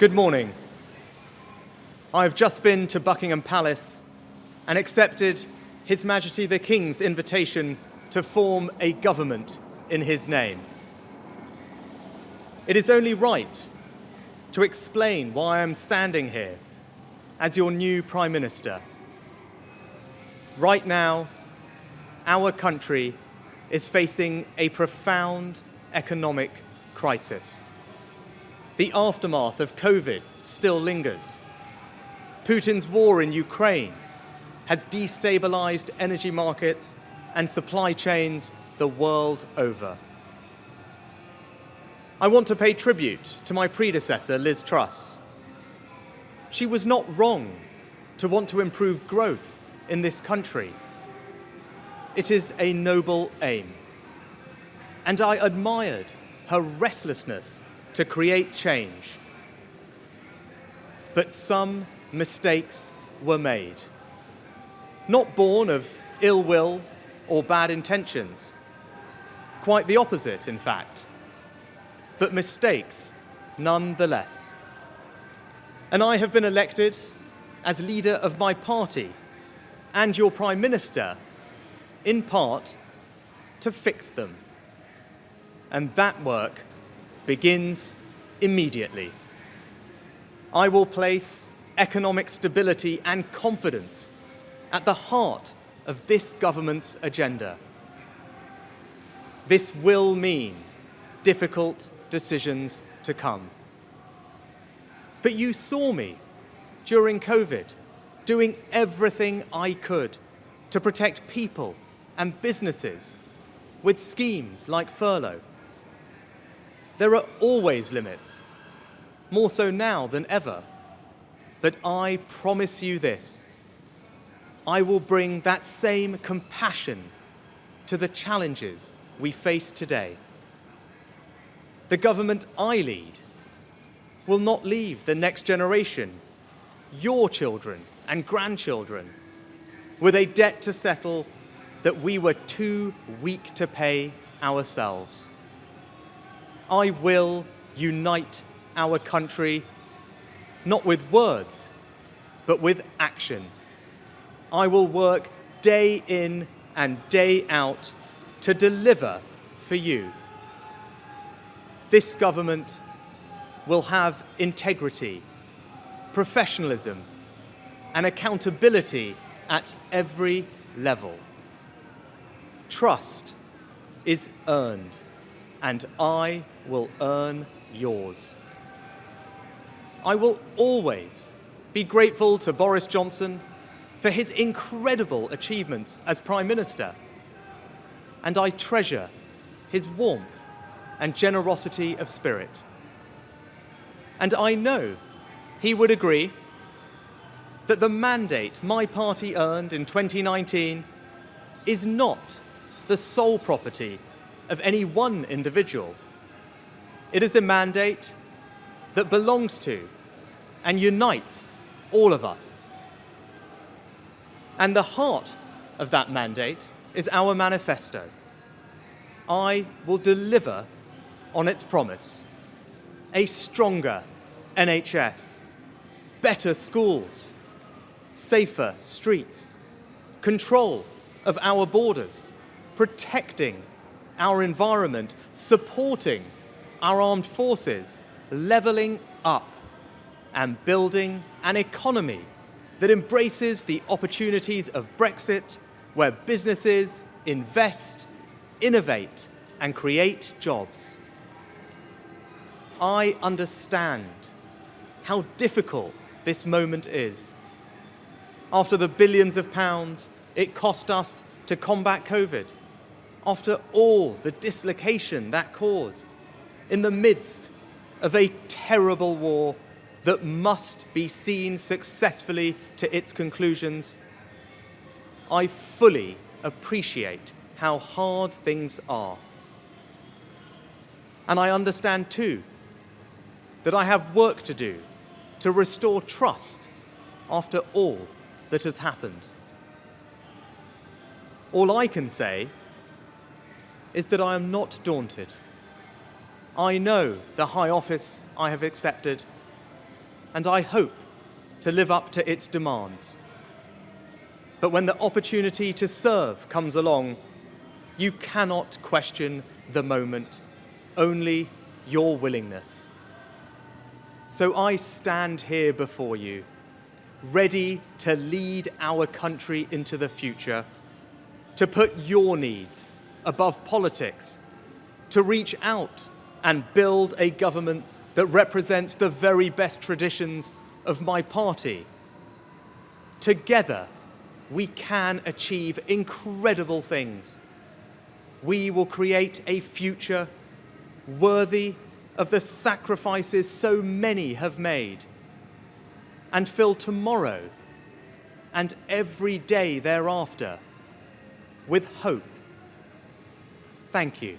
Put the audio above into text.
Good morning. I have just been to Buckingham Palace and accepted His Majesty the King's invitation to form a government in his name. It is only right to explain why I am standing here as your new Prime Minister. Right now, our country is facing a profound economic crisis. The aftermath of COVID still lingers. Putin's war in Ukraine has destabilized energy markets and supply chains the world over. I want to pay tribute to my predecessor, Liz Truss. She was not wrong to want to improve growth in this country. It is a noble aim. And I admired her restlessness to create change. But some mistakes were made. Not born of ill will or bad intentions. Quite the opposite, in fact. But mistakes nonetheless. And I have been elected as leader of my party and your Prime Minister, in part, to fix them. And that work begins immediately. I will place economic stability and confidence at the heart of this government's agenda. This will mean difficult decisions to come. But you saw me during COVID doing everything I could to protect people and businesses with schemes like furlough. There are always limits, more so now than ever. But I promise you this, I will bring that same compassion to the challenges we face today. The government I lead will not leave the next generation, your children and grandchildren, with a debt to settle that we were too weak to pay ourselves. I will unite our country, not with words, but with action. I will work day in and day out to deliver for you. This government will have integrity, professionalism, and accountability at every level. Trust is earned, and I will earn yours. I will always be grateful to Boris Johnson for his incredible achievements as Prime Minister, and I treasure his warmth and generosity of spirit. And I know he would agree that the mandate my party earned in 2019 is not the sole property of any one individual. It is a mandate that belongs to and unites all of us. And the heart of that mandate is our manifesto. I will deliver on its promise. A stronger NHS, better schools, safer streets, control of our borders, protecting our environment, supporting our armed forces, levelling up, and building an economy that embraces the opportunities of Brexit, where businesses invest, innovate, and create jobs. I understand how difficult this moment is. After the billions of pounds it cost us to combat COVID, after all the dislocation that caused, in the midst of a terrible war that must be seen successfully to its conclusions, I fully appreciate how hard things are. And I understand too that I have work to do to restore trust after all that has happened. All I can say is that I am not daunted. I know the high office I have accepted, and I hope to live up to its demands. But when the opportunity to serve comes along, you cannot question the moment, only your willingness. So I stand here before you, ready to lead our country into the future, to put your needs above politics, to reach out and build a government that represents the very best traditions of my party. Together, we can achieve incredible things. We will create a future worthy of the sacrifices so many have made, and fill tomorrow and every day thereafter with hope. Thank you.